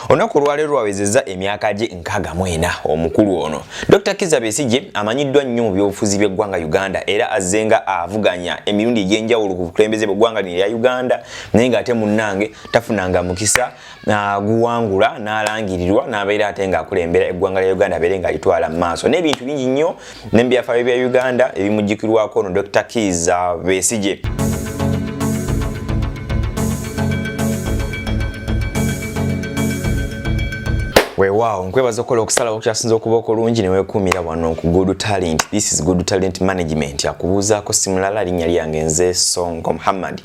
Olunaku olwaleero lwawezezza emyaka gye 64 omukulu ono. Dr. Kizza Besigye amanyiddwa nnyo mu byobufuzi by'eggwanga Uganda era azzenga avuganya emirundi egy'enjawulo ku bukulembeze bw'eggwanga lino erya Uganda naye ng'ate munnange tafunanga mukisa guwangula n'alangirirwa n'abeera ate ng'akulembera eggwanga lya Uganda abeere ng'alitwala mu maaso. N'ebintu bingi nnyo n'ebyafaayo bya Uganda ebimujjukirwako ono Dr. Kizza Besigye. Wow, nkwebaza okola okusala okukyasinza okuba okulungi ne weekuumira wano ku Good Talent. This is Good Talent Management. Yakubuuzaako simulala linnya lyange nze Sonko Muhammad.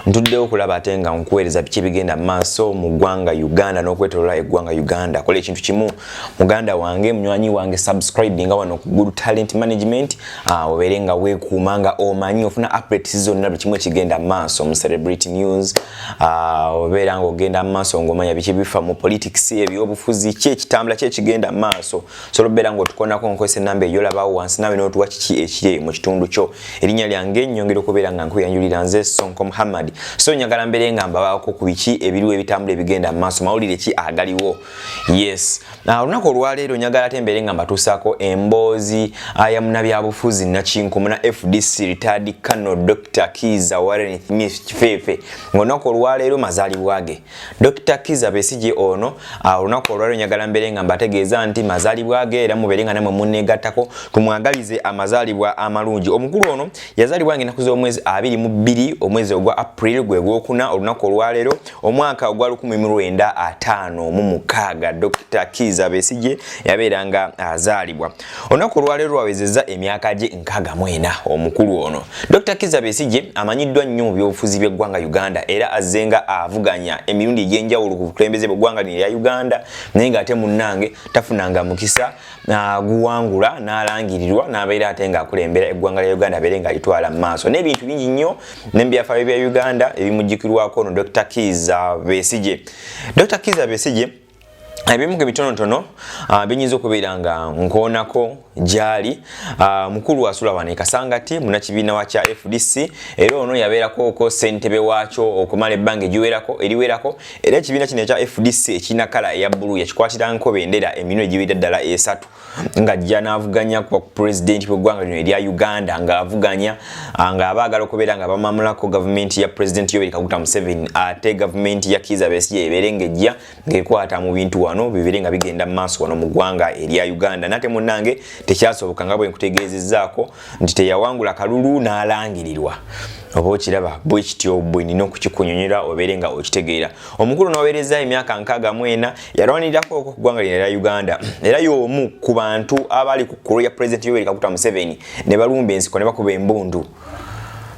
Ntuddewo okulaba ate nga nkuweereza biki ebigenda mu maaso mu ggwanga Uganda n'okwetoloola eggwanga Uganda. Kola ekintu kimu muganda wange munywanyi wange subscribe nga wano ku Good Talent Management. Obeere nga weekuuma nga omanyi ofuna updates zonna buli kimu ekigenda mu maaso mu celebrity news. Obeera nga ogenda mu maaso ng'omanya biki bifa mu politics ebyobufuzi ekitambula kyekigenda maaso solobera ngo tukonako nkozesa enamba eyolabawo wansi nawe n'otuwa kiki ekiri mu kitundu kyo. Erinnya lyange nnyongera okubeera nga nkuyanjulira nze Sonko Muhammad. So nyagala mbeere nga mbabaako ku biki ebiriwo ebitambula ebigenda maaso mawulire ki agaliwo. Yes. Olunaku olwaleero nyagala ate mbeere nga mbatuusaako emboozi ya munnabyabufuzi Nakinkumu na FDC retired Colonel Dr. Kizza Warren Smith Kifeefe. Ng'olunaku olwaleero mazaalibwa ge. Dr. Kizza Besigye ono olunaku olwaleero nyagala mbeere nga mbategeeza nti mazaalibwa ge era mubeere nga namwe munneegattako tumwagalize amazaalibwa amalungi. Omukulu ono yazaalibwa ng'ennaku z'omwezi 22 omwezi ogwa April gwe gwokuna olunaku olwaleero omwaka ogwa 1956. Dr. Kizza Besigye yabeera nga azaalibwa. Olunaku olwaleero lwawezezza emyaka gye 64 omukulu ono. Dr. Kizza Besigye amanyiddwa nnyo mu byobufuzi by'eggwanga Uganda era azzenga avuganya emirundi egy'enjawulo ku bukulembeze bw'eggwanga lino erya Uganda naye ng'ate munnange tafunanga mukisa guwangula n'alangirirwa n'abeera ate ng'akulembera eggwanga lya Uganda abeere ng'alitwala mu maaso. N'ebintu bingi nnyo n'ebyafaayo bya Uganda ebimujjukirwako ono Dr. Kizza Besigye. Dr. Kizza Besigye ebimu ku bitonotono binyinza okubeera nga nkoonako gyali mukulu asula wano e Kasangati munnakibiina wa kya FDC era ono yabeerako ssentebe waakyo okumala ebbanga eriwerako era ekibiina kino ekya FDC ekirina kala eya bbulu yakikwatiranko bendera emirundi egiwedde ddala 3 ng'ajja n'avuganya ku pulezidenti bw'eggwanga lino erya Uganda ng'avuganya ng'abaagala okubeera nga bamamulako gavumenti ya pulezidenti Yoweri Kaguta Museveni ate gavumenti ya Kizza Besigye ebeere ng'ejja ng'ekwata mu bintu wano bibeere nga bigenda mu maaso wano mu ggwanga erya Uganda. Nate munnange tekyasoboka nga bwe nkutegeezezzaako nti teyawangula kalulu n'alangirirwa. Oba okiraba bwe kityo bwe nina okukikunyonyera obeere nga okitegeera. Omukulu n'aweereza emyaka 64 yalwanirirako ku ggwanga lino erya Uganda era y'omu ku bantu abali ku kkulu ya pulezidenti Yoweri Kaguta Museveni ne balumba ensiko ne bakuba embundu.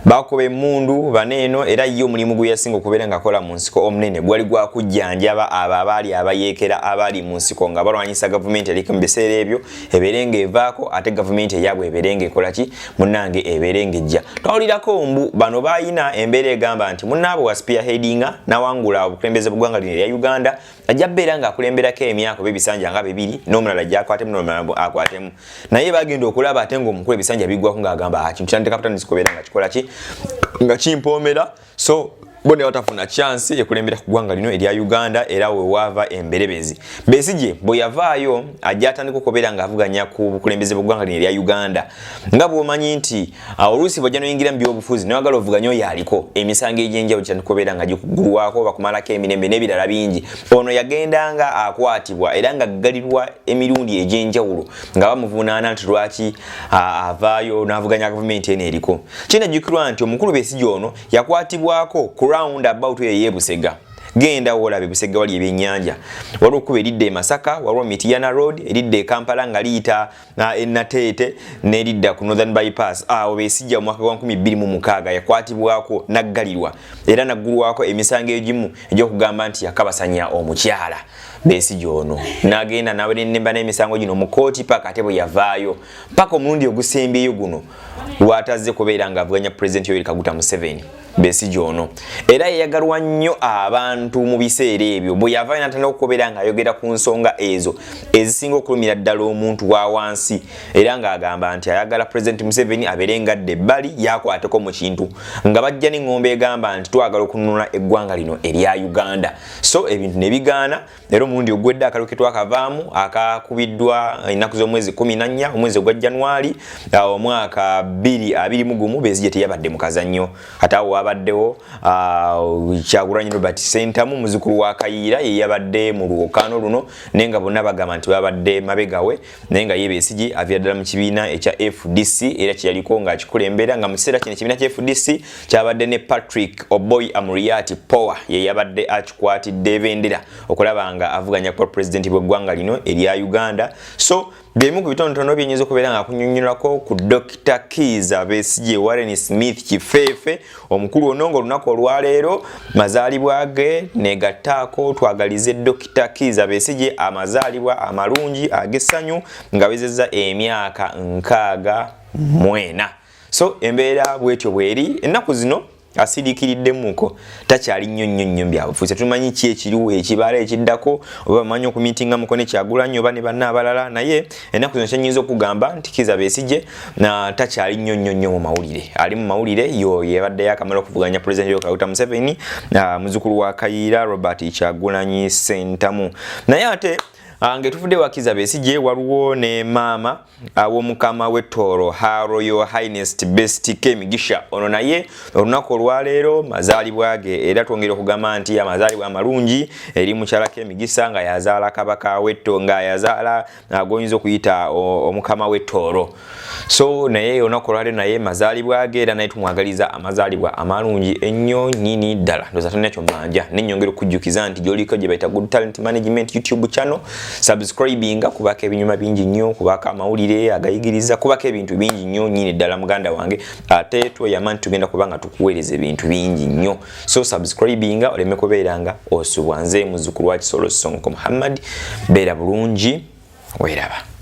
Bakuba emmundu baneeno era ye omulimu gwe yasinga okubeera ng'akola mu nsiko omunene gwali gwa kujjanjaba abo abaali abayeekera abali mu nsiko nga balwanyisa gavumenti eri mu biseera ebyo ebeere ng'evaako ate gavumenti eyaabwe ebeere ng'ekola ki munnange ebeere ng'ejja. Twawulirako mbu bano baayina embeera egamba nti munnaabwe wa spearheadinga n'awangula obukulembeze bw'eggwanga lino erya Uganda ajja beera ng'akulemberako emyaka ebisanja nga 2 n'omulala ajja akwatemu n'omulala akwatemu. Naye bagenda okulaba ate ng'omukulu ebisanja biggwako ng'agamba kintu kyandika butandisi kubeera nga kikola ki nga kimpoomera so bone watafuna chance ekulembera ku ggwanga lino erya Uganda era we wava emberebezi. Besigye bwe yavaayo ajja atandika okubeera ng'avuganya ku bukulembeze bw'eggwanga lino erya Uganda nga bw'omanyi nti oluusi bw'ojja n'oyingira mu by'obufuzi n'oyagala ovuganya oyo aliko emisango egy'enjawulo kyandika okubeera nga gikuggulwako bakumalako emirembe n'ebirala bingi. Ono yagendanga akwatibwa era nga ggalirwa emirundi egy'enjawulo nga bamuvunaana nti lwaki avaayo n'avuganya gavumenti eno eriko. Kinajjukirwa nti omukulu Besigye ono yakwatibwako round about ye Busega. Genda olabe Busega wali ebyennyanja. Waliwo kuba eridde Masaka, waliwo Mityana Road, eridde Kampala nga liyita Nateete n'eridda ku Northern Bypass. Awo Besigye mu mwaka gwa 2026 yakwatibwako naggalirwa era naggulwako emisango egimu egy'okugamba nti yakabasanya omukyala. Besigye ono n'agenda nawe n'ennemba n'emisango gino mu kooti paka ate bwe yavaayo paka omulundi ogusembyeyo guno lwatazze kubeera ng'avuganya pulezidenti Yoweri Kaguta Museveni. Besigye ono era yayagalwa nnyo abantu mu biseera ebyo bwe yava n'atandika okukobera nga ayogera ku nsonga ezo ezisinga okulumira ddala omuntu wa wansi era ng'agamba nti ayagala President Museveni abeere ngadde ebbali yakwateko mu kintu nga bajja n'engombe egamba nti twagala okununula eggwanga lino erya Uganda. So ebintu ne bigaana era omulundi ogwedde akalulu ke twakavaamu akakubiddwa ennaku z'omwezi 14 omwezi ogwa January omwaka 2021 Besigye teyabadde mu kazannyo ate awo wabaddewo Kyagulanyi Robert Ssentamu muzukulu wa Kayiira ye yabadde mu lwokaano luno naye nga bonna bagamba nti babadde mabegawe naye nga ye Besigye avira ddala mu kibiina ekya FDC era kyeyaliko ng'akikulembera nga mu kiseera kino ekibiina kya FDC kyabadde ne Patrick Oboy Amuriat Power ye yabadde akikwatidde ebendera okulaba nga avuganya kwa president bw'eggwanga lino erya Uganda. So bemu ku bitonotono byenyiza okubeera nga akunyonnyolako ku Dr. Kizza Besigye Warren Smith Kifeefe omukulu ono ng'olunaku olwaleero mazaalibwa ge negattaako twagalize Dr. Kizza Besigye amazaalibwa amalungi ag'essanyu nga bezezza emyaka 64. So embeera bwetyo bweri ennaku zino asirikiriddemuko takyali nnyo byabufuzi tumanyi ki ekiriwo ekibala ekiddako oba bamanyi okumitinga muko ne Kyagulanyi oba ne banna abalala naye ennaku zino kyenyiza okugamba nti Kizza Besigye na takyali nnyo mu mawulire ali mu mawulire yo yebadde yakamala okuvuganya President Yoweri Museveni muzukulu wa Kayiira Robert Kyagulanyi Ssentamu naye ate ngetuvudde wa Kizza Besigye waliwo ne maama w'omukama w'Ettoro Her Royal Highness Best K Migisha ono naye olunaku olwaleero mazaalibwa ge era twongera okugamba nti amazaalibwa amalungi eri mukyala K Migisha nga yazaala kabaka w'Ettoro nga yazaala agoyinza okuyita omukama w'Ettoro. So naye olunaku olwaleero naye mazaalibwa ge era naye tumwagaliza amazaalibwa amalungi ennyo nnyini ddala ndoza tonakyo manja nennyongera okujjukiza nti gy'oliko gye bayita Good Talent Management YouTube channel subscribinga kubaka ebinyuma bingi nnyo kubaka amawulire agayigiriza kubaka ebintu bingi nnyo nyine ddala muganda wange ate tweyama nti tugenda kubanga tukuweereza ebintu bingi nnyo. So subscribinga oleme kubeeranga osubwa nze muzzukulu wa Kisolo Sonko Muhammad beera bulungi weeraba.